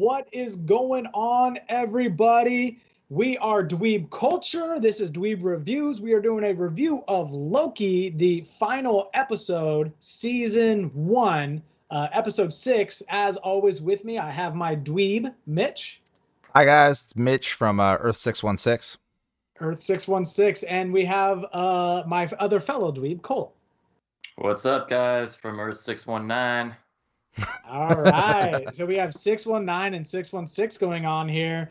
What is going on, everybody? We are Dweeb Culture. This is Dweeb Reviews. We are doing a review of Loki, the final episode, season 1, episode 6. As always, with me, I have my Dweeb, Mitch. Hi guys, it's Mitch from Earth 616. Earth 616, and we have my other fellow Dweeb, Cole. What's up, guys, from Earth 619? All right, so we have 619 and 616 going on here.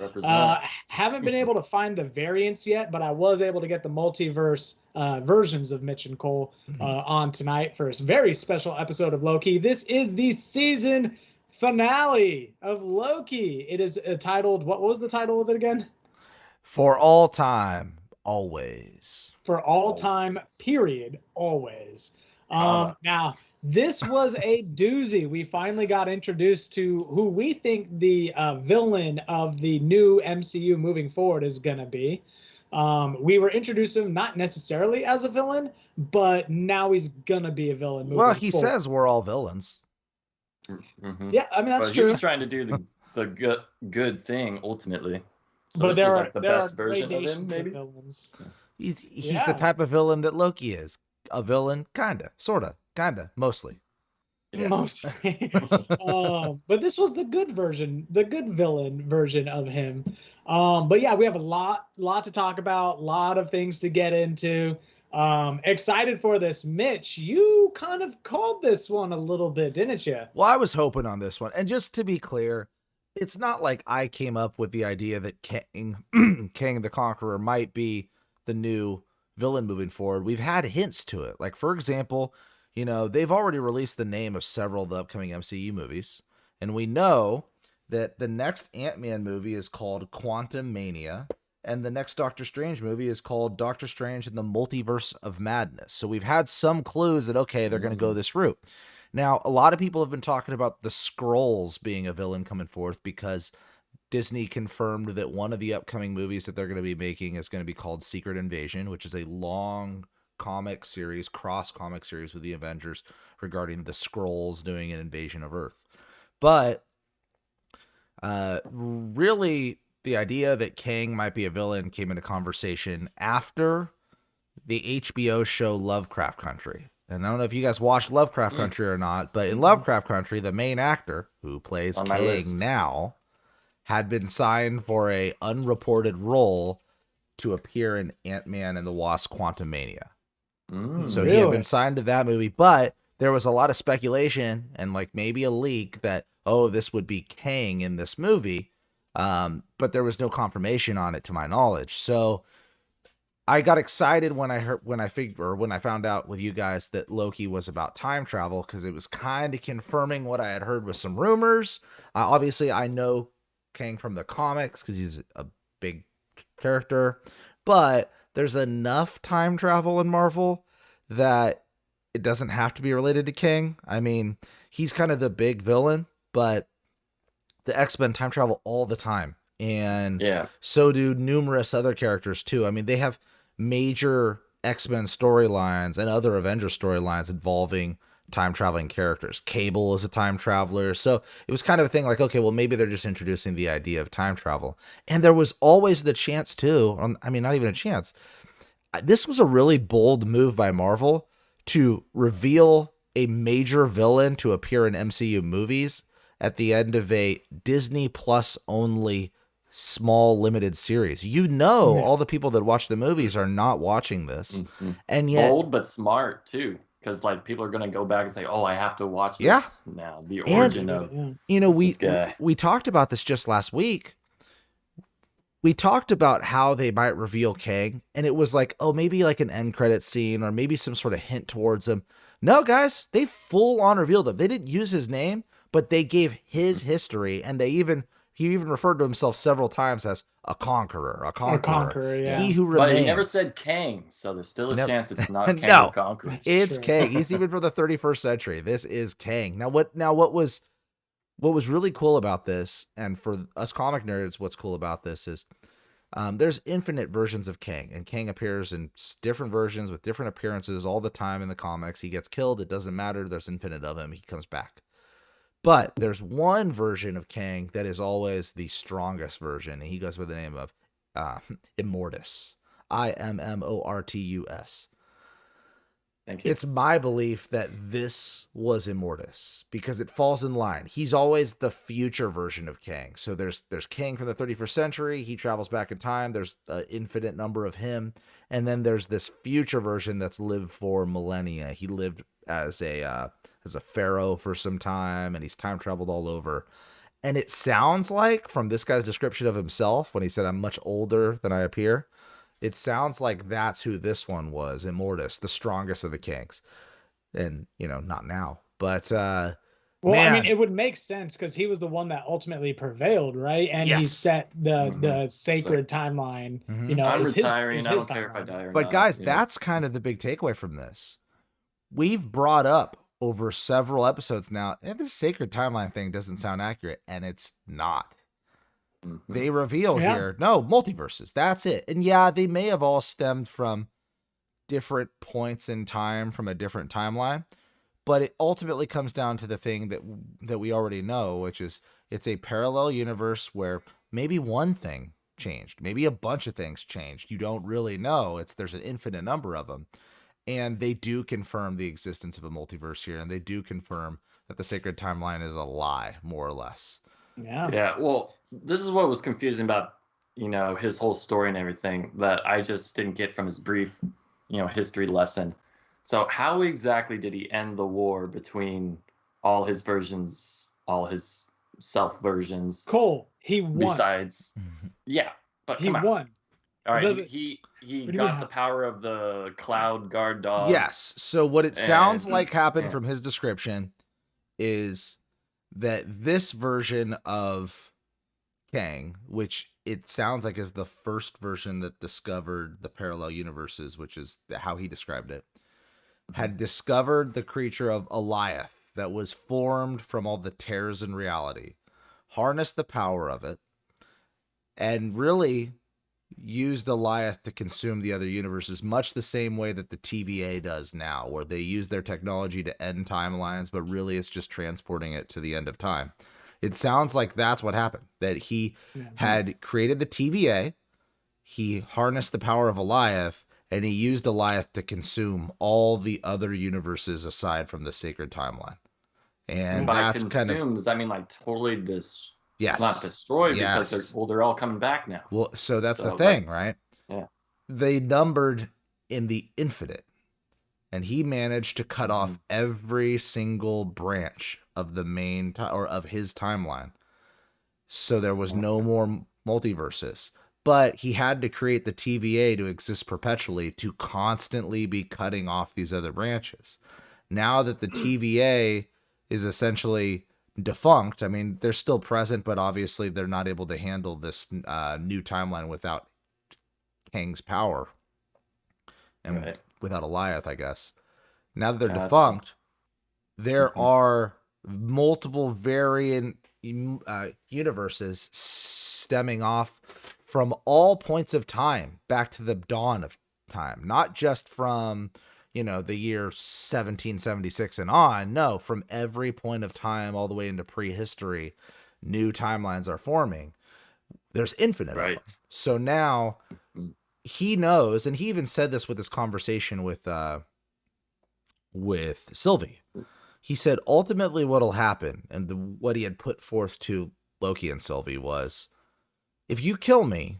Haven't been able to find the variants yet, but I was able to get the multiverse versions of Mitch and Cole on tonight for a very special episode of Loki. This is the season finale of Loki. It is titled, what was the title of it again? For all time, always. For all time, period, always. Now, this was a doozy. We finally got introduced to who we think the villain of the new MCU moving forward is going to be. We were introduced to him not necessarily as a villain, but now he's going to be a villain moving forward. He says we're all villains. Mm-hmm. Yeah, I mean, that's true. He was trying to do the good thing, ultimately. So but there are the best version of him, maybe? Villains. He's the type of villain that Loki is. A villain, kinda, sorta, kinda, mostly. Yeah. Mostly. But this was the good version, the good villain version of him. But yeah, we have a lot to talk about, a lot of things to get into. Excited for this. Mitch, you kind of called this one a little bit, didn't you? Well, I was hoping on this one. And just to be clear, it's not like I came up with the idea that Kang the Conqueror might be the new villain moving forward. We've had hints to it. Like, for example, they've already released the name of several of the upcoming MCU movies. And we know that the next Ant-Man movie is called Quantum Mania. And the next Doctor Strange movie is called Doctor Strange and the Multiverse of Madness. So we've had some clues that, okay, they're going to go this route. Now, a lot of people have been talking about the Skrulls being a villain coming forth because Disney confirmed that one of the upcoming movies that they're going to be making is going to be called Secret Invasion, which is a long comic series, cross comic series with the Avengers regarding the Skrulls doing an invasion of Earth. But really, the idea that Kang might be a villain came into conversation after the HBO show Lovecraft Country. And I don't know if you guys watched Lovecraft Country or not, but in Lovecraft Country, the main actor who plays Kang now had been signed for a unreported role to appear in Ant-Man and the Wasp Quantumania. So he had been signed to that movie, but there was a lot of speculation and like maybe a leak that, this would be Kang in this movie. But there was no confirmation on it to my knowledge. So I got excited when I found out with you guys that Loki was about time travel, because it was kind of confirming what I had heard with some rumors. Obviously, I know Kang from the comics because he's a big character, but there's enough time travel in Marvel that it doesn't have to be related to Kang. I mean, he's kind of the big villain, but the X-Men time travel all the time, and so do numerous other characters too. I mean, they have major X-Men storylines and other Avengers storylines involving time-traveling characters. Cable is a time traveler. So it was kind of a thing like, okay, well, maybe they're just introducing the idea of time travel. And there was always the chance too, I mean, not even a chance. This was a really bold move by Marvel to reveal a major villain to appear in MCU movies at the end of a Disney Plus only small limited series. All the people that watch the movies are not watching this. And yet, bold but smart too. Because people are going to go back and say, I have to watch this now. The origin of this guy. We talked about this just last week. We talked about how they might reveal Kang, and it was like, maybe like an end credit scene or maybe some sort of hint towards him. No, guys, they full on revealed him. They didn't use his name, but they gave his history, and he even referred to himself several times as a conqueror. Yeah. He who remains. But he never said Kang, so there's still a chance it's not Kang the Conqueror. It's Kang. He's even for the 31st century. This is Kang. Now what was really cool about this, and for us comic nerds, what's cool about this is there's infinite versions of Kang, and Kang appears in different versions with different appearances all the time in the comics. He gets killed. It doesn't matter. There's infinite of him. He comes back. But there's one version of Kang that is always the strongest version, and he goes by the name of Immortus. Immortus. Thank you. It's my belief that this was Immortus because it falls in line. He's always the future version of Kang. So there's Kang from the 31st century. He travels back in time. There's an infinite number of him. And then there's this future version that's lived for millennia. He lived as a pharaoh for some time, and he's time traveled all over. And it sounds like, from this guy's description of himself, when he said, "I'm much older than I appear," it sounds like that's who this one was, Immortus, the strongest of the Kangs. And, not now. But, well, man, I mean, it would make sense because he was the one that ultimately prevailed, right? And he set the sacred timeline. I'm retiring. I don't care if I die or not. But, guys, that's kind of the big takeaway from this. We've brought up over several episodes now, this sacred timeline thing doesn't sound accurate, and it's not. They reveal here, no, multiverses, that's it. And they may have all stemmed from different points in time from a different timeline, but it ultimately comes down to the thing that we already know, which is it's a parallel universe where maybe one thing changed, maybe a bunch of things changed. You don't really know. There's an infinite number of them. And they do confirm the existence of a multiverse here, and they do confirm that the sacred timeline is a lie, more or less. Yeah. Yeah. Well, this is what was confusing about, his whole story and everything that I just didn't get from his brief, history lesson. So how exactly did he end the war between all his versions, all his self versions? Cole, he won. Besides, but he won. All right, he got the power of the cloud guard dog. Yes. So what it sounds like happened from his description is that this version of Kang, which it sounds like is the first version that discovered the parallel universes, which is how he described it, had discovered the creature of Alioth that was formed from all the tears in reality, harnessed the power of it, and really used Alioth to consume the other universes, much the same way that the TVA does now, where they use their technology to end timelines, but really it's just transporting it to the end of time. It sounds like that's what happened, that he had created the TVA, he harnessed the power of Alioth, and he used Alioth to consume all the other universes aside from the sacred timeline. And by that's consume, does that mean like totally not destroyed because they're all coming back now. Well, so that's the thing, right? Yeah. They numbered in the infinite, and he managed to cut off every single branch of the main or of his timeline. So there was no more multiverses. But he had to create the TVA to exist perpetually to constantly be cutting off these other branches. Now that the TVA is essentially defunct, I mean, they're still present, but obviously they're not able to handle this new timeline without Kang's power and without Alioth, I guess. Now that they're defunct, there are multiple variant universes stemming off from all points of time back to the dawn of time, not just from the year 1776 and on. No, from every point of time all the way into prehistory, new timelines are forming. There's infinite of them. So now he knows, and he even said this with his conversation with Sylvie. He said ultimately what'll happen, and what he had put forth to Loki and Sylvie was, if you kill me,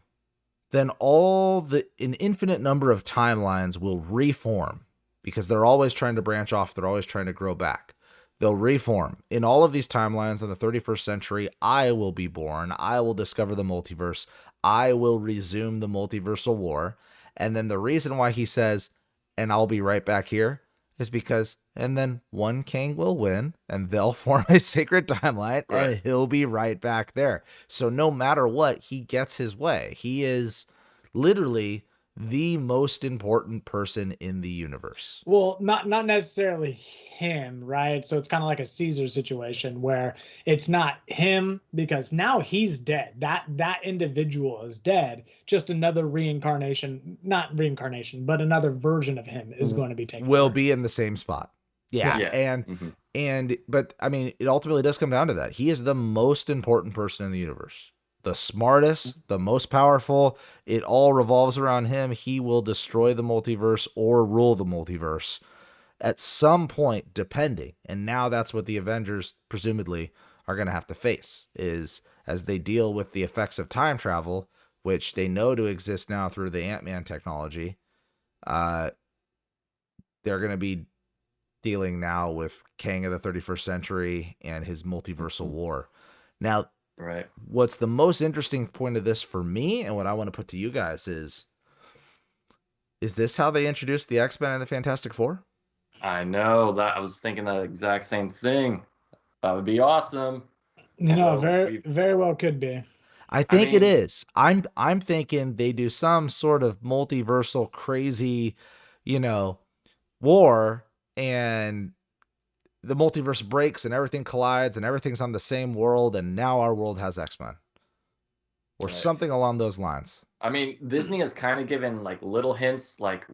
then an infinite number of timelines will reform. Because they're always trying to branch off. They're always trying to grow back. They'll reform. In all of these timelines in the 31st century, I will be born. I will discover the multiverse. I will resume the multiversal war. And then the reason why he says, and I'll be right back here, is because, and then one Kang will win, and they'll form a sacred timeline, and he'll be right back there. So no matter what, he gets his way. He is literally the most important person in the universe. Well, not necessarily him, right? So it's kind of like a Caesar situation where it's not him because now he's dead. That individual is dead. Just another reincarnation, not reincarnation, but another version of him is going to be taken. Will be in the same spot. Yeah, Yeah. but I mean, it ultimately does come down to that. He is the most important person in the universe, the smartest, the most powerful. It all revolves around him. He will destroy the multiverse or rule the multiverse at some point, depending. And now that's what the Avengers presumably are going to have to face, is as they deal with the effects of time travel, which they know to exist now through the Ant-Man technology. They're going to be dealing now with Kang of the 31st century and his multiversal war. Now, Right. what's the most interesting point of this for me, and what I want to put to you guys is this how they introduced the X-Men and the Fantastic Four? I know that I was thinking the exact same thing. That would be awesome. Very, very well could be. I think it is. I'm thinking they do some sort of multiversal crazy, war, and the multiverse breaks and everything collides and everything's on the same world, and now our world has X-Men. Or something along those lines. I mean, Disney has kind of given like little hints, like I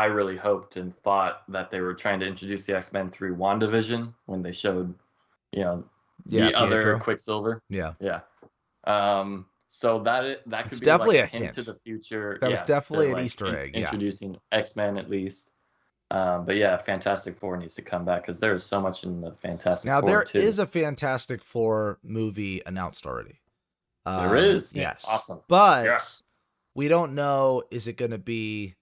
really hoped and thought that they were trying to introduce the X-Men through WandaVision when they showed, the other Quicksilver. Yeah. So that could be definitely like a hint to the future. That was definitely an Easter egg. Introducing X-Men at least. But yeah, Fantastic Four needs to come back because there is so much in the Fantastic Four. Now there is a Fantastic Four movie announced already. There is. Yes. Awesome. But we don't know, is it going to be,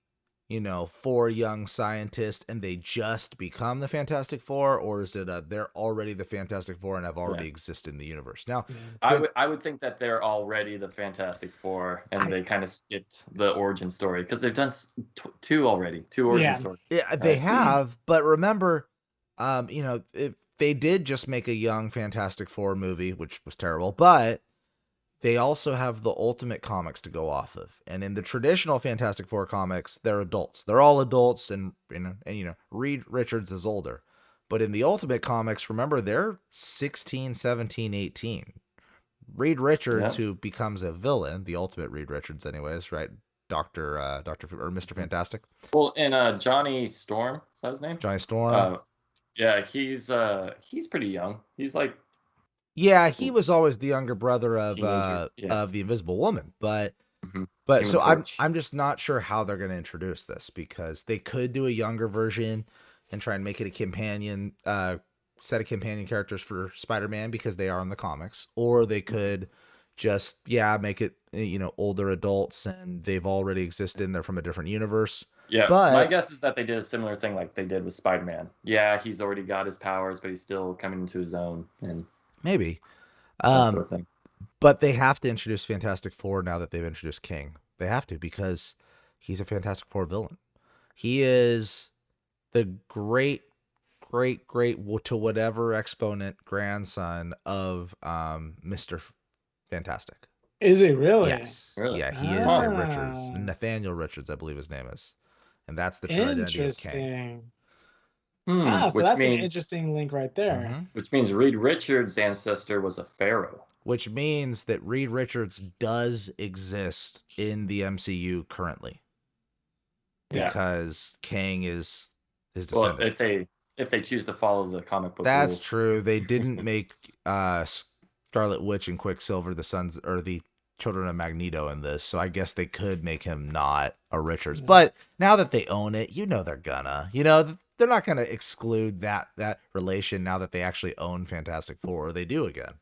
4 young scientists and they just become the Fantastic Four, or is it they're already the Fantastic Four and have already existed in the universe? Now, I would think that they're already the Fantastic Four and they kind of skipped the origin story because they've done 2 already, 2 origin stories. Yeah, they have, but remember, if they did just make a young Fantastic Four movie, which was terrible, but they also have the Ultimate comics to go off of. And in the traditional Fantastic Four comics, they're adults. They're all adults, and Reed Richards is older. But in the Ultimate comics, remember, they're 16, 17, 18. Reed Richards, who becomes a villain, the Ultimate Reed Richards anyways, right? Dr. or Mr. Fantastic. Well, and Johnny Storm, is that his name? Johnny Storm. Yeah, he's pretty young. He's like, yeah, he was always the younger brother of the Invisible Woman, but so I'm just not sure how they're going to introduce this, because they could do a younger version and try and make it a companion set of companion characters for Spider-Man because they are in the comics, or they could just make it older adults and they've already existed and they're from a different universe. Yeah, but my guess is that they did a similar thing like they did with Spider-Man. Yeah, he's already got his powers, but he's still coming into his own and. Maybe. That sort of thing. But they have to introduce Fantastic Four now that they've introduced King. They have to, because he's a Fantastic Four villain. He is the great to whatever exponent grandson of Mr. Fantastic. Is he really? Yes. Really? Yeah, he is a Richards. Nathaniel Richards, I believe his name is. And that's the true identity of King. So that's an interesting link right there. Which means Reed Richards' ancestor was a pharaoh. Which means that Reed Richards does exist in the MCU currently. Because Kang is his descendant. Well, if they choose to follow the comic book rules. That's true. They didn't make Scarlet Witch and Quicksilver the sons or the children of Magneto in this, so I guess they could make him not a Richards. But now that they own it, they're gonna. They're not going to exclude that relation now that they actually own Fantastic Four, or they do again.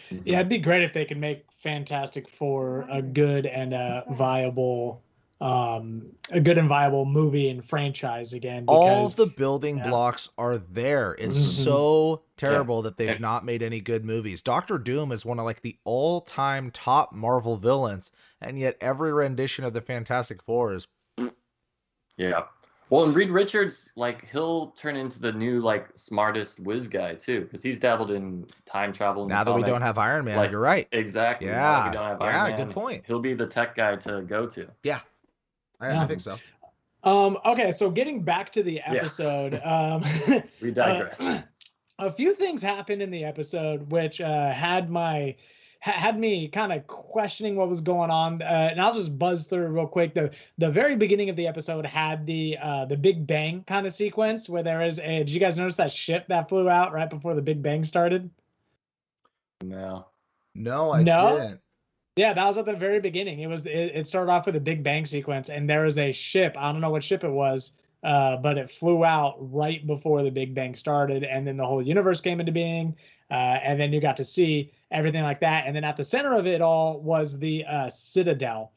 Yeah, it'd be great if they could make Fantastic Four a good and viable movie and franchise again. Because, all the building blocks are there. It's so terrible that they've not made any good movies. Doctor Doom is one of like the all-time top Marvel villains, and yet every rendition of the Fantastic Four is. Yeah. Well, and Reed Richards, he'll turn into the new, smartest whiz guy, too, because he's dabbled in time travel. Now that we don't have Iron Man, you're right. Exactly. Yeah. Now that we don't have Iron Man, good point. He'll be the tech guy to go to. Yeah. I think so. Okay, so getting back to the episode. We digress. A few things happened in the episode which had my had me kind of questioning what was going on. And I'll just buzz through real quick. The very beginning of the episode had the Big Bang kind of sequence where there is a. Did you guys notice that ship that flew out right before the Big Bang started? No. No, I No? didn't. Yeah, that was at the very beginning. It started off with a Big Bang sequence, and there was a ship. I don't know what ship it was, but it flew out right before the Big Bang started, and then the whole universe came into being, and then you got to see everything like that. And then at the center of it all was the Citadel.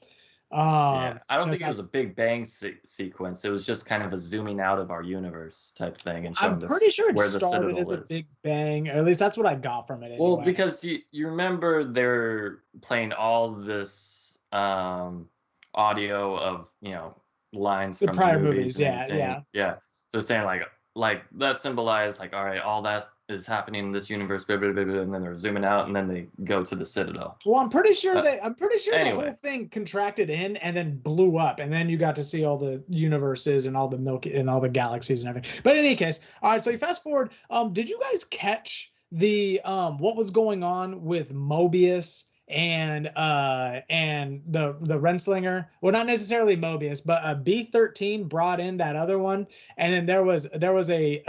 Yeah, I don't think it was that's- a Big Bang sequence. It was just kind of a zooming out of our universe type thing and I'm showing pretty sure it where the started Citadel as a is. Big Bang, or at least that's what I got from it. Well, Anyway. because you remember they're playing all this audio of lines The from prior the movies, and yeah, everything. Yeah. So it's saying like that symbolized like, all right, all that is happening in this universe, blah, blah, blah, blah, and then they're zooming out and then they go to the Citadel. Well, I'm pretty sure the anyway. whole thing contracted in and then blew up, and then you got to see all the universes and all the Milky and all the galaxies and everything. But in any case, all right. So you fast forward. Did you guys catch the what was going on with Mobius and the Renslinger? Well, not necessarily Mobius, but B13 brought in that other one, and then there was a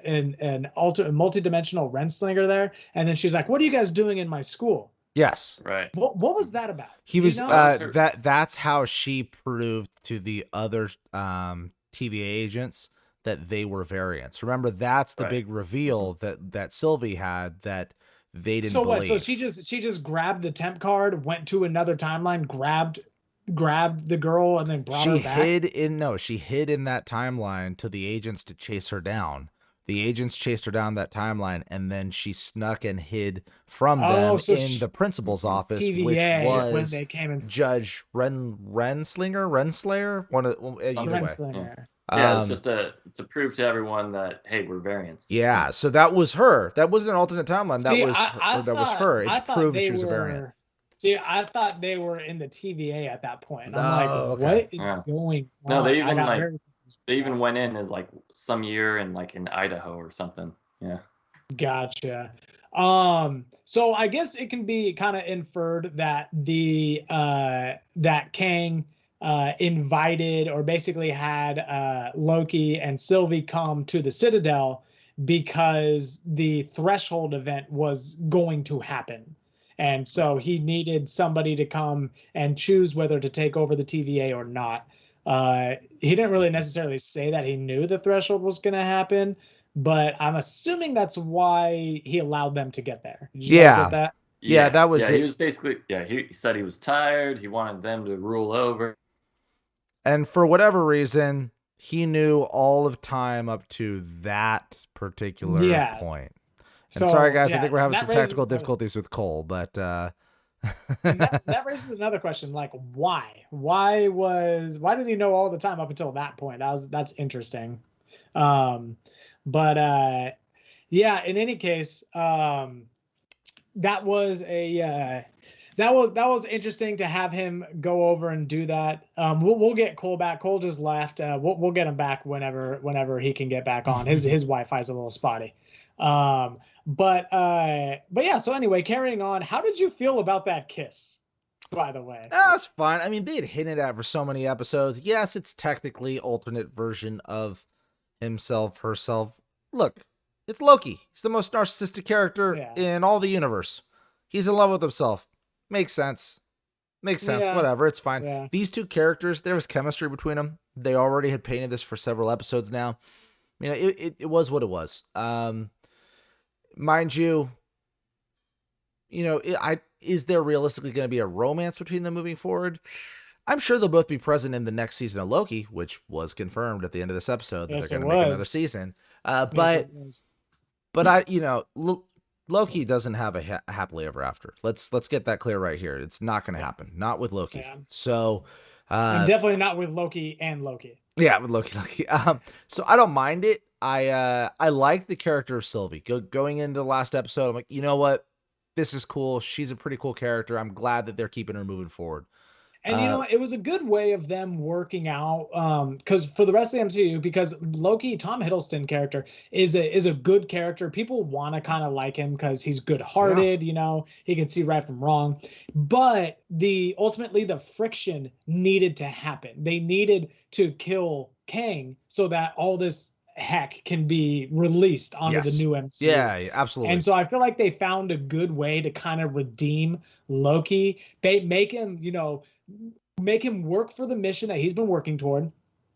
an multi-dimensional Renslinger there, and then she's like, "What are you guys doing in my school?" Yes. Right. What was that about? He Do was you know? that's how she proved to the other TVA agents that they were variants. Remember, that's the big reveal that Sylvie had that they didn't believe. So she just grabbed the temp card, went to another timeline, grabbed the girl, and then brought her back. She hid in that timeline to the agents to chase her down. The agents chased her down that timeline, and then she snuck and hid from them in the principal's office, TVA, which was when they came in. Judge Renslayer, one of either way. Yeah, it's just to prove to everyone that, hey, we're variants. Yeah, so that was her. That wasn't an alternate timeline. That was her. It proved she was a variant. See, I thought they were in the TVA at that point. I'm like, what is going on? No, they even went in as like some year in Idaho or something. Yeah. Gotcha. So I guess it can be kind of inferred that that Kang invited or basically had Loki and Sylvie come to the Citadel because the threshold event was going to happen. And so he needed somebody to come and choose whether to take over the TVA or not. He didn't really necessarily say that he knew the threshold was going to happen, but I'm assuming that's why he allowed them to get there. Did you guys get that? Yeah, that was it. He was basically, he said he was tired. He wanted them to rule over. And for whatever reason, he knew all of time up to that particular point. And sorry, guys, I think we're having some technical difficulties with Cole, but that raises another question: like, why? Why did he know all the time up until that point? That's interesting. In any case, that was interesting to have him go over and do that. We'll get Cole back. Cole just left. We'll get him back whenever he can get back on. His Wi-Fi is a little spotty. But yeah. So anyway, carrying on. How did you feel about that kiss? By the way, that was fine. I mean, they had hinted at for so many episodes. Yes, it's technically alternate version of himself, herself. Look, it's Loki. He's the most narcissistic character in all the universe. He's in love with himself. Makes sense. Yeah. Whatever. It's fine. Yeah. These two characters, there was chemistry between them. They already had painted this for several episodes now. It was what it was. Mind you, is there realistically going to be a romance between them moving forward? I'm sure they'll both be present in the next season of Loki, which was confirmed at the end of this episode that they're going to make another season. But Loki doesn't have a happily ever after. Let's get that clear right here. It's not going to happen. Not with Loki. Yeah. So, and definitely not with Loki and Loki. Yeah, with Loki. So I don't mind it. I liked the character of Sylvie. Going into the last episode, I'm like, you know what? This is cool. She's a pretty cool character. I'm glad that they're keeping her moving forward. And you know, it was a good way of them working out, because for the rest of the MCU, because Loki, Tom Hiddleston character is a good character. People want to kind of like him because he's good-hearted. You know, he can see right from wrong. But ultimately the friction needed to happen. They needed to kill Kang so that all this heck can be released onto the new MCU. Yeah, absolutely. And so I feel like they found a good way to kind of redeem Loki. They make him, you know, make him work for the mission that he's been working toward.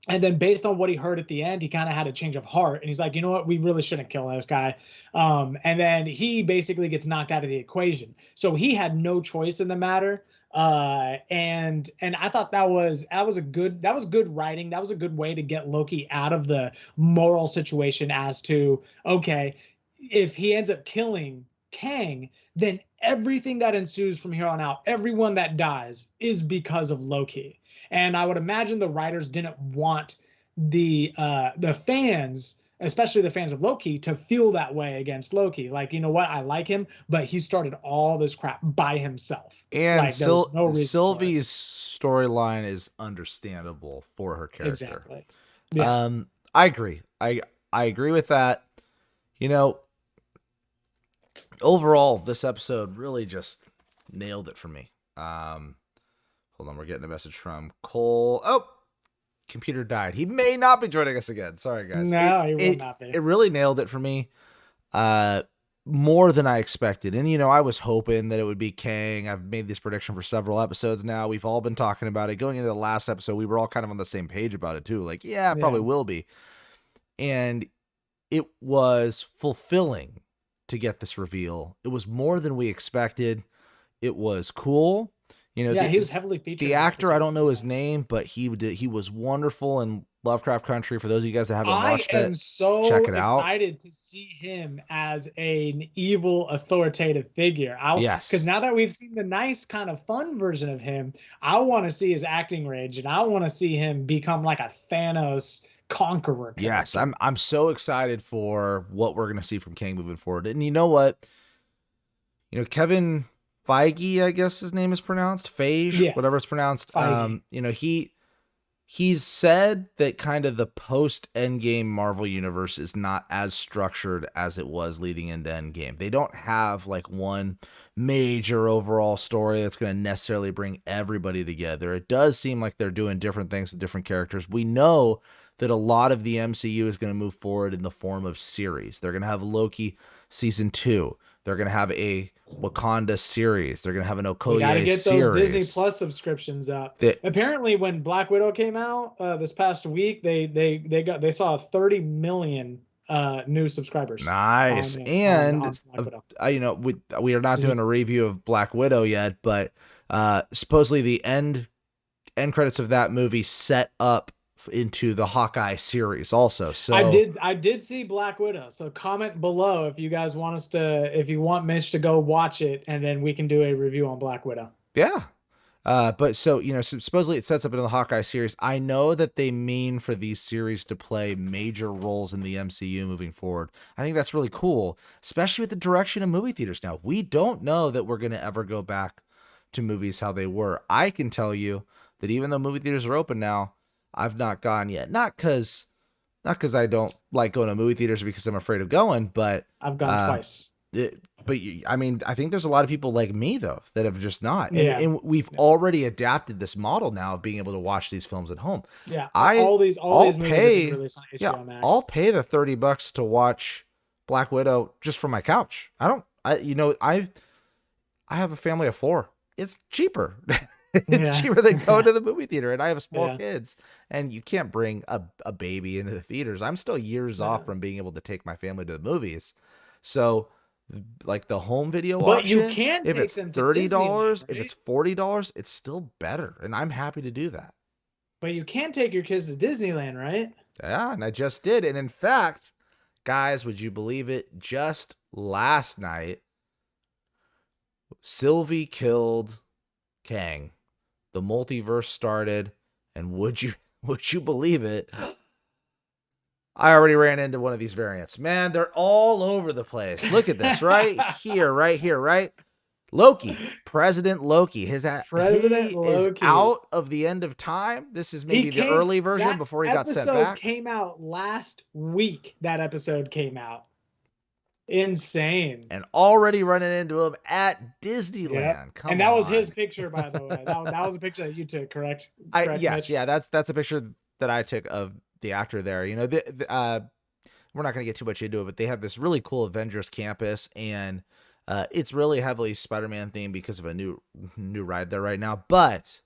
And then based on what he heard at the end, he kind of had a change of heart. And he's like, you know what? We really shouldn't kill this guy. And then he basically gets knocked out of the equation. So he had no choice in the matter. And I thought that was good writing. That was a good way to get Loki out of the moral situation as to, okay, if he ends up killing Kang, then everything that ensues from here on out, everyone that dies is because of Loki. And I would imagine the writers didn't want the fans, especially the fans of Loki, to feel that way against Loki. Like, you know what? I like him, but he started all this crap by himself. And like, no Sylvie's storyline is understandable for her character. Exactly. Yeah. I agree. I agree with that. You know, overall, this episode really just nailed it for me. Hold on, we're getting a message from Cole. Oh, computer died. He may not be joining us again. Sorry, guys. No, he will not be. It really nailed it for me. More than I expected. And, you know, I was hoping that it would be Kang. I've made this prediction for several episodes now. We've all been talking about it. Going into the last episode, we were all kind of on the same page about it, too. Like, yeah, it probably will be. And it was fulfilling to get this reveal. It was more than we expected. It was cool. You know, he was heavily featured. The actor, I don't know his name, but he was wonderful in Lovecraft Country. For those of you guys that haven't watched it, I am so check it out. Excited to see him as an evil, authoritative figure. Yes. Because now that we've seen the nice kind of fun version of him, I want to see his acting range, and I want to see him become like a Thanos conqueror character. Yes, I'm so excited for what we're gonna see from Kang moving forward. And you know what? You know, Kevin Feige, I guess his name is pronounced, Feige, whatever it's pronounced. You know, he's said that kind of the post Endgame Marvel universe is not as structured as it was leading into Endgame. They don't have like one major overall story that's going to necessarily bring everybody together. It does seem like they're doing different things with different characters. We know that a lot of the MCU is going to move forward in the form of series. They're going to have Loki season 2. They're going to have a Wakanda series. They're going to have an Okoye series. You got to get those Disney Plus subscriptions up. Apparently, when Black Widow came out this past week, they saw 30 million new subscribers. Nice. And you know, we are not doing a review of Black Widow yet, but supposedly the end credits of that movie set up into the Hawkeye series also. So I did see Black Widow. So comment below if you guys want if you want Mitch to go watch it, and then we can do a review on Black Widow. Yeah. But so, you know, supposedly it sets up into the Hawkeye series. I know that they mean for these series to play major roles in the MCU moving forward. I think that's really cool, especially with the direction of movie theaters now. We don't know that we're going to ever go back to movies how they were. I can tell you that even though movie theaters are open now, I've not gone yet. Not because I don't like going to movie theaters or because I'm afraid of going, but I've gone twice. I mean, I think there's a lot of people like me though that have just not, and we've already adapted this model now of being able to watch these films at home. Yeah, all these movies released on HBO Max. I'll pay the $30 to watch Black Widow just from my couch. I have a family of 4. It's cheaper. It's cheaper than going to the movie theater, and I have small kids, and you can't bring a baby into the theaters. I'm still years off from being able to take my family to the movies. So, like the home video option, you can if take it's them to $30, Disneyland, if it's $40, it's still better, and I'm happy to do that. But you can take your kids to Disneyland, right? Yeah, and I just did. And in fact, guys, would you believe it? Just last night, Sylvie killed Kang. The multiverse started, and would you believe it? I already ran into one of these variants. Man, they're all over the place. Look at this, right here, right? Loki, President Loki, President he is Loki. out of the end of time. This is maybe the early version before he got sent back. That episode came out last week. That episode came out. Insane. And already running into him at Disneyland. Yep. Come on. And that was his picture, by the way. That was a picture that you took, correct? Yes, Mitch? yeah, that's a picture that I took of the actor there. You know, we're not going to get too much into it, but they have this really cool Avengers campus, and it's really heavily Spider-Man themed because of a new ride there right now. But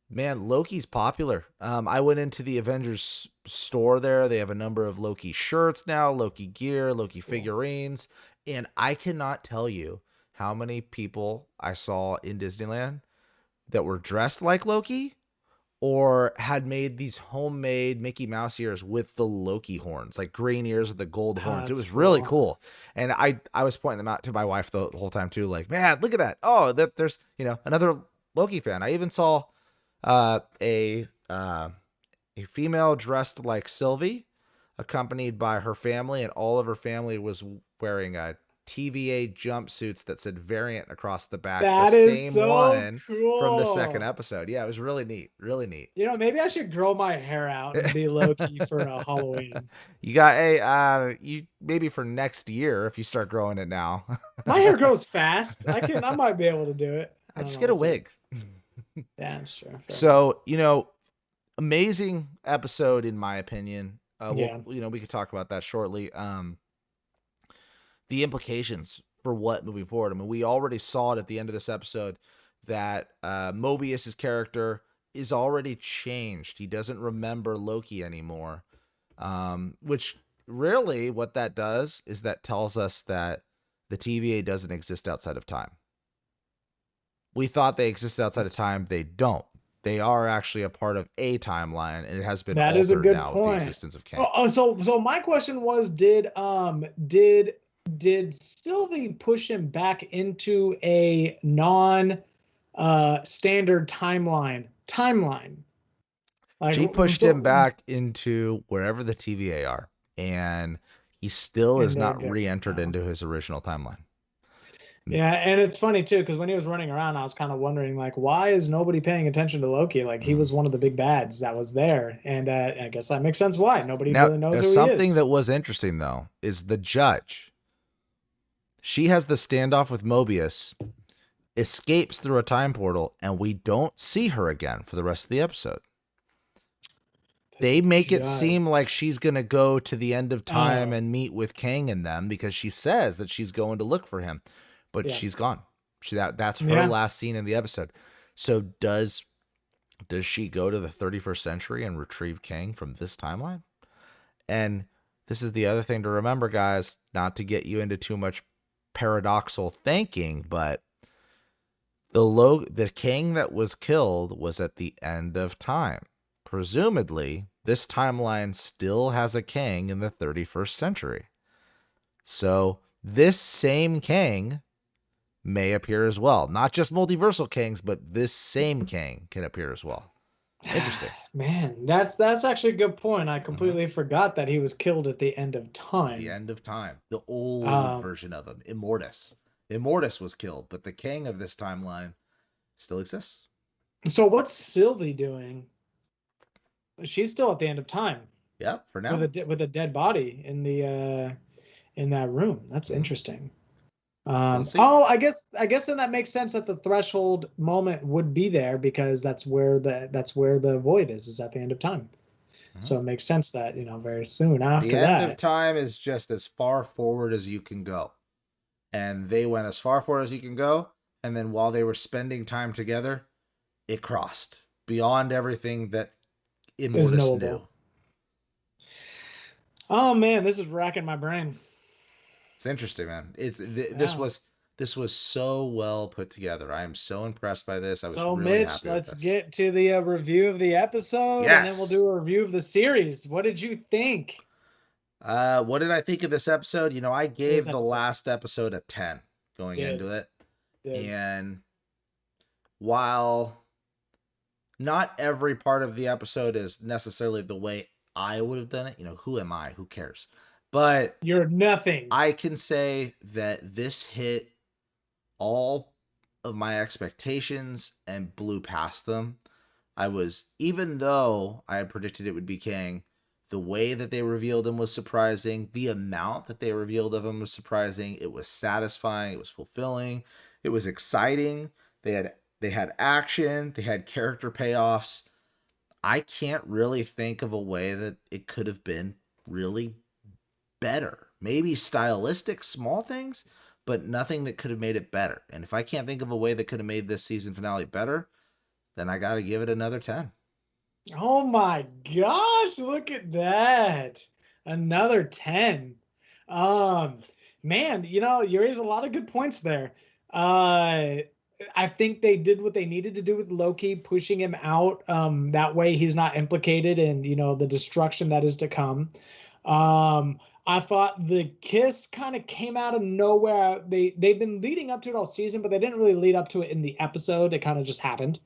man, Loki's popular. I went into the Avengers store there. They have a number of Loki shirts now, Loki gear, Loki figurines, and I cannot tell you how many people I saw in Disneyland that were dressed like Loki or had made these homemade Mickey Mouse ears with the Loki horns, like green ears with the gold horns. It was really cool. And I was pointing them out to my wife the whole time too, like, man, look at that. Oh, there's, another Loki fan. I even saw a female dressed like Sylvie, accompanied by her family, and all of her family was wearing TVA jumpsuits that said variant across the back. That the is same so one cool. from the second episode. Yeah, it was really neat. Really neat. Maybe I should grow my hair out and be Loki for Halloween. You got you maybe for next year if you start growing it now. My hair grows fast. I might be able to do it. I just get a wig. Yeah, that's true. So, amazing episode in my opinion. We could talk about that shortly. The implications for what moving forward. I mean, we already saw it at the end of this episode that Mobius's character is already changed. He doesn't remember Loki anymore, which really what that does is that tells us that the TVA doesn't exist outside of time. We thought they existed outside of time. They don't. They are actually a part of a timeline, and it has been altered now with the existence of Kang. So my question was, did Sylvie push him back into a non-standard timeline? Like, she pushed him back into wherever the TVA are, and he still is not re-entered into his original timeline. Yeah, and it's funny too, because when he was running around, I was kind of wondering, like, why is nobody paying attention to Loki? Like, he was one of the big bads that was there, and I guess that makes sense why nobody really knows who he is. Something that was interesting though is the judge. She has the standoff with Mobius, escapes through a time portal, and we don't see her again for the rest of the episode. They make it seem like she's going to go to the end of time and meet with Kang and them because she says that she's going to look for him, but she's gone. That's her last scene in the episode. So does she go to the 31st century and retrieve Kang from this timeline? And this is the other thing to remember, guys, not to get you into too much paradoxal thinking, but the Kang that was killed was at the end of time. Presumably, this timeline still has a Kang in the 31st century. So this same Kang may appear as well. Not just multiversal Kangs, but this same Kang can appear as well. Interesting. Man, that's actually a good point. I completely forgot that he was killed at the end of time. The end of time. The old version of him, Immortus. Immortus was killed, but the Kang of this timeline still exists. So what's Sylvie doing? She's still at the end of time. Yep, for now. With a dead body in the in that room. That's interesting. I guess then that makes sense that the threshold moment would be there because that's where the void is at the end of time. Mm-hmm. So it makes sense that, very soon after that. The end of time is just as far forward as you can go. And they went as far forward as you can go, and then while they were spending time together, it crossed beyond everything that Immortus knew. Oh man, this is racking my brain. It's interesting, man. This was so well put together. I am so impressed by this. I was really Mitch, happy with let's this. get to the review of the episode, and then we'll do a review of the series. What did you think? What did I think of this episode? I gave the last episode a 10 going into it. And while not every part of the episode is necessarily the way I would have done it, who am I? Who cares? But you're nothing. I can say that this hit all of my expectations and blew past them. Even though I had predicted it would be Kang, the way that they revealed him was surprising. The amount that they revealed of him was surprising. It was satisfying. It was fulfilling. It was exciting. They had action. They had character payoffs. I can't really think of a way that it could have been really better. Maybe stylistic, small things, but nothing that could have made it better. And if I can't think of a way that could have made this season finale better, then I got to give it another 10. Oh my gosh, look at that. Another 10. Man, you raised a lot of good points there. I think they did what they needed to do with Loki, pushing him out. That way he's not implicated in, the destruction that is to come. I thought the kiss kind of came out of nowhere. They've been leading up to it all season, but they didn't really lead up to it in the episode. It kind of just happened.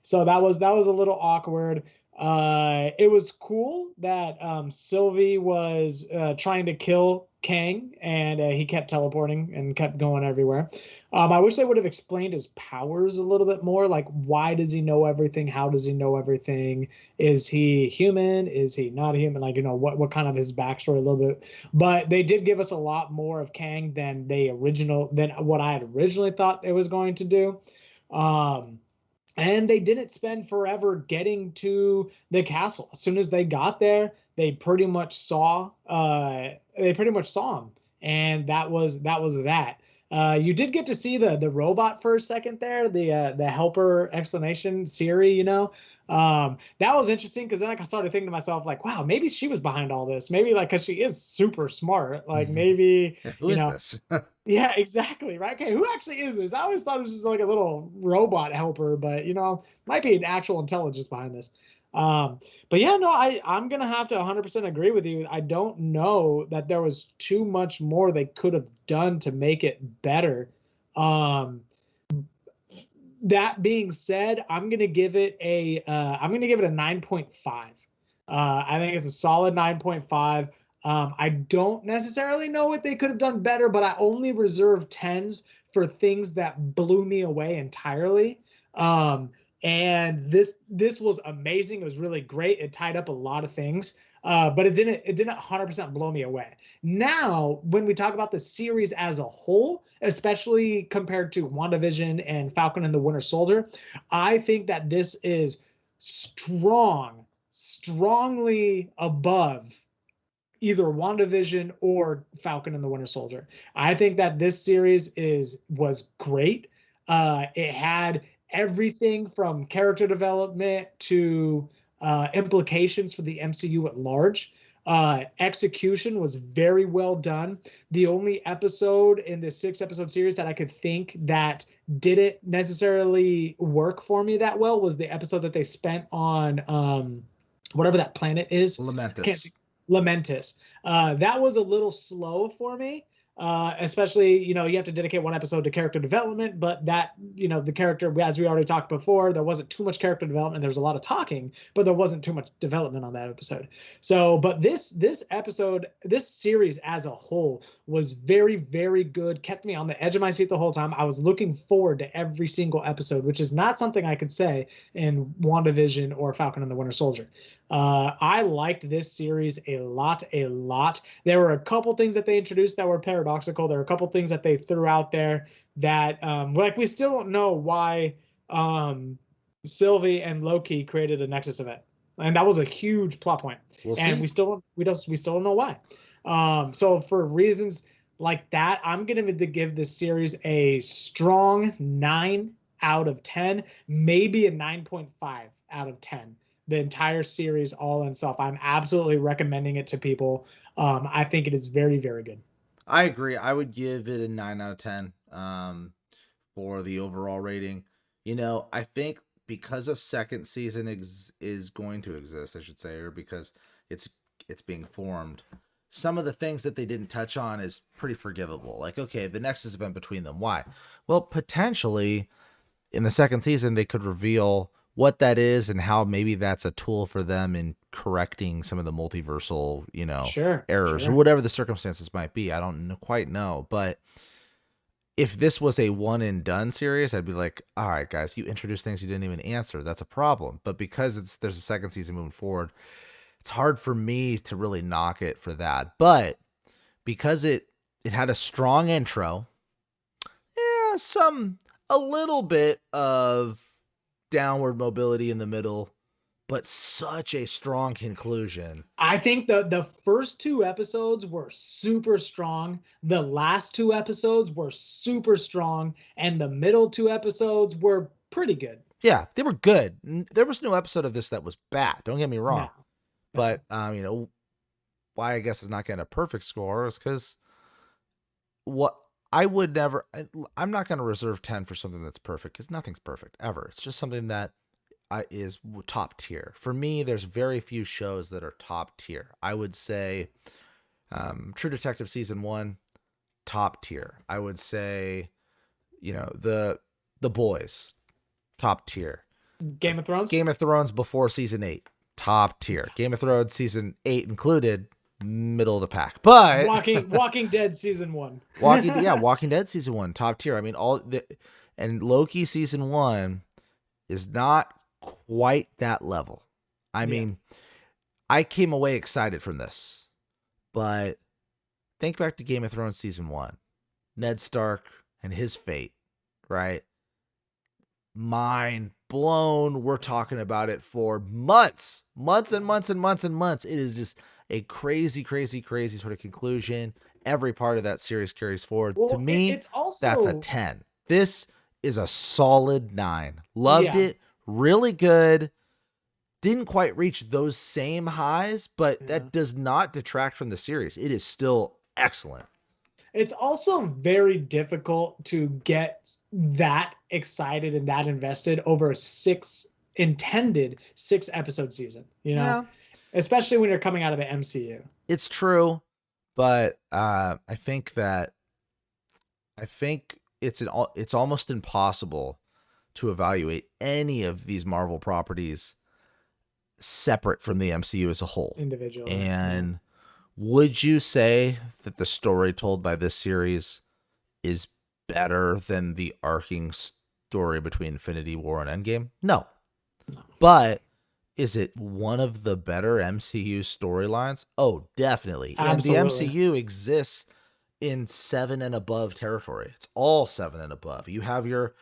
So that was a little awkward. It was cool that Sylvie was trying to kill Kang, and he kept teleporting and kept going everywhere. I wish they would have explained his powers a little bit more. Like, why does he know everything? How does he know everything? Is he human? Is he not human? Like, what kind of his backstory a little bit. But they did give us a lot more of Kang than what I had originally thought they was going to do. And they didn't spend forever getting to the castle. As soon as they got there, they pretty much saw him, and that was that. You did get to see the robot for a second there, the helper explanation, Siri. That was interesting, because then I started thinking to myself, like, wow, maybe she was behind all this. Maybe, like, because she is super smart. Like, maybe Who is this? Yeah, exactly. Right. Okay. Who actually is this? I always thought it was just like a little robot helper, but might be an actual intelligence behind this. But yeah, no, I'm gonna have to 100% agree with you. I don't know that there was too much more they could have done to make it better. That being said, I'm gonna give it a 9.5. I think it's a solid 9.5. I don't necessarily know what they could have done better, but I only reserve 10s for things that blew me away entirely. And this was amazing. It was really great. It tied up a lot of things, but it didn't 100% blow me away. Now, when we talk about the series as a whole, especially compared to WandaVision and Falcon and the Winter Soldier, I think that this is strongly above either WandaVision or Falcon and the Winter Soldier. I think that this series was great. It had everything from character development to implications for the MCU at large. Execution was very well done. The only episode in this 6-episode series that I could think that didn't necessarily work for me that well was the episode that they spent on whatever that planet is. Lamentus. That was a little slow for me. Especially, you have to dedicate one episode to character development, but that, the character, as we already talked before, there wasn't too much character development. There was a lot of talking, but there wasn't too much development on that episode. So, but this episode, this series as a whole was very, very good, kept me on the edge of my seat the whole time. I was looking forward to every single episode, which is not something I could say in WandaVision or Falcon and the Winter Soldier. I liked this series a lot. There were a couple things that they introduced that were paradoxical. There were a couple things that they threw out there that, we still don't know why Sylvie and Loki created a Nexus event, and that was a huge plot point. We still don't know why. So for reasons like that, I'm gonna give this series a strong 9 out of 10, maybe a 9.5 out of 10. The entire series all in itself. I'm absolutely recommending it to people. I think it is very, very good. I agree. I would give it a 9 out of 10 for the overall rating. I think because a second season is going to exist, I should say, or because it's being formed, some of the things that they didn't touch on is pretty forgivable. Like, okay, the Nexus event between them. Why? Well, potentially in the second season, they could reveal what that is and how maybe that's a tool for them in correcting some of the multiversal, errors or whatever the circumstances might be. I don't quite know, but if this was a one and done series, I'd be like, all right, guys, you introduced things you didn't even answer. That's a problem. But because there's a second season moving forward, it's hard for me to really knock it for that. But because it had a strong intro, a little bit of downward mobility in the middle, but such a strong conclusion. I think the first 2 episodes were super strong. The last 2 episodes were super strong, and the middle 2 episodes were pretty good. Yeah, they were good. There was no episode of this that was bad. Don't get me wrong. No. But why I guess it's not getting a perfect score is because I'm not going to reserve 10 for something that's perfect, because nothing's perfect ever. It's just something that is top tier. For me, there's very few shows that are top tier. I would say True Detective Season 1, top tier. I would say, The Boys, top tier. Game of Thrones? Game of Thrones before Season 8, top tier. Game of Thrones Season 8 included, middle of the pack. But Walking Dead Season 1. Walking Dead Season 1, top tier. I mean, and Loki Season 1 is not quite that level. I mean, I came away excited from this, but think back to Game of Thrones Season 1. Ned Stark and his fate, right? Mind blown. We're talking about it for months and months and months and months. It is just a crazy, crazy, crazy sort of conclusion. Every part of that series carries forward. To me, it's also, that's a 10. This is a solid 9. Loved it. Really good. Didn't quite reach those same highs, but that does not detract from the series. It is still excellent. It's also very difficult to get that excited and that invested over a intended 6 episode season, especially when you're coming out of the MCU. It's true, but I think it's almost impossible to evaluate any of these Marvel properties separate from the MCU as a whole. Individually. And would you say that the story told by this series is better than the arcing story between Infinity War and Endgame? No. But is it one of the better MCU storylines? Oh, definitely. Absolutely. And the MCU exists in 7 and above territory. It's all 7 and above. You have your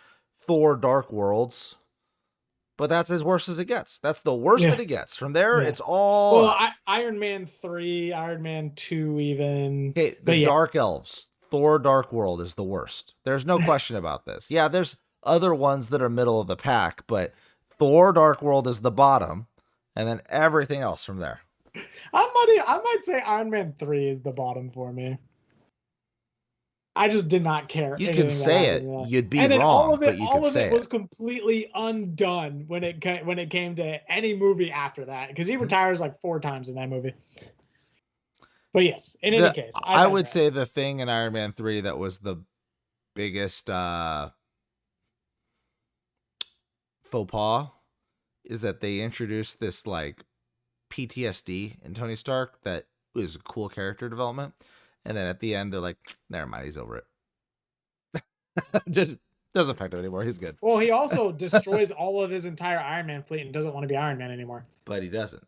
Thor Dark Worlds, but that's as worse as it gets. That's the worst that it gets. From there, it's all... Well, Iron Man 3, Iron Man 2 even. Okay, the Dark Elves. Thor Dark World is the worst. There's no question about this. Yeah, there's other ones that are middle of the pack, but Thor Dark World is the bottom, and then everything else from there. I might say Iron Man 3 is the bottom for me. I just did not care. You can say it. You'd be wrong, all of it, but you can say it. was completely undone when it came to any movie after that, because he retires like 4 times in that movie. But yes, in any case, I would say the thing in Iron Man 3 that was the biggest faux pas is that they introduced this like PTSD in Tony Stark that was a cool character development. And then at the end, they're like, never mind, he's over it. Just doesn't affect him anymore. He's good. Well, he also destroys all of his entire Iron Man fleet and doesn't want to be Iron Man anymore. But he doesn't.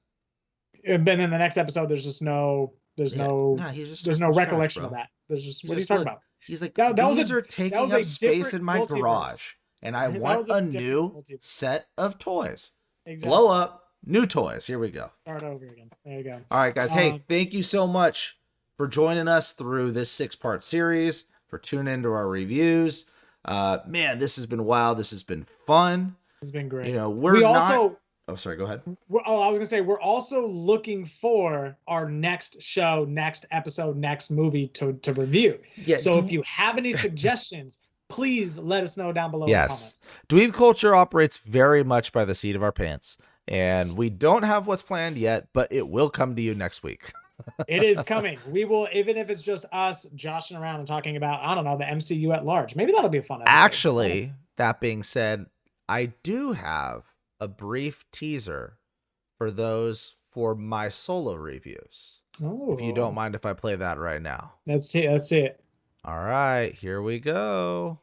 And then in the next episode, there's no recollection of that. There's just, what are you talking about? He's like, these are taking up space in my garage, and I want a new set of toys. Exactly. Blow up, new toys. Here we go. Start over again. There you go. All right, guys. Hey, thank you so much for joining us through this 6-part series, for tuning into our reviews. Man, this has been wild. This has been fun. It's been great. Oh, sorry, go ahead. I was gonna say, we're also looking for our next show, next episode, next movie to review. Yeah, so if you have any suggestions, please let us know down below in the comments. Dweeb culture operates very much by the seat of our pants, and we don't have what's planned yet, but it will come to you next week. It is coming. We will, even if it's just us joshing around and talking about, I don't know, the MCU at large. Maybe that'll be a fun episode. Actually, that being said, I do have a brief teaser for my solo reviews. Oh. If you don't mind if I play that right now. Let's see it. All right, here we go.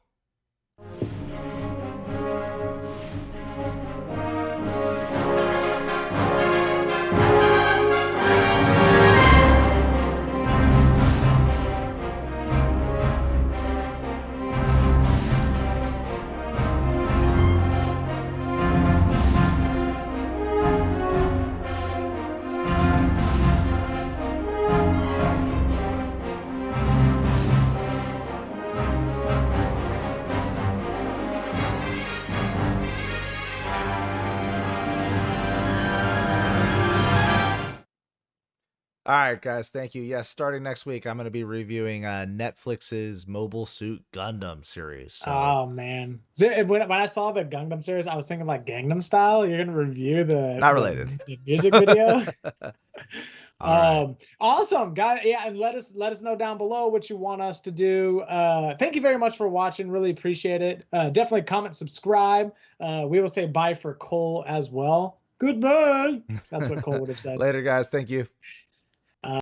All right, guys, thank you. Yes, starting next week, I'm going to be reviewing Netflix's Mobile Suit Gundam series. So. Oh man! So when I saw the Gundam series, I was thinking like Gangnam Style. You're gonna review Not related. the music video. Right. Awesome, guys. Yeah, and let us know down below what you want us to do. Thank you very much for watching. Really appreciate it. Definitely comment, subscribe. We will say bye for Cole as well. Goodbye. That's what Cole would have said. Later, guys. Thank you.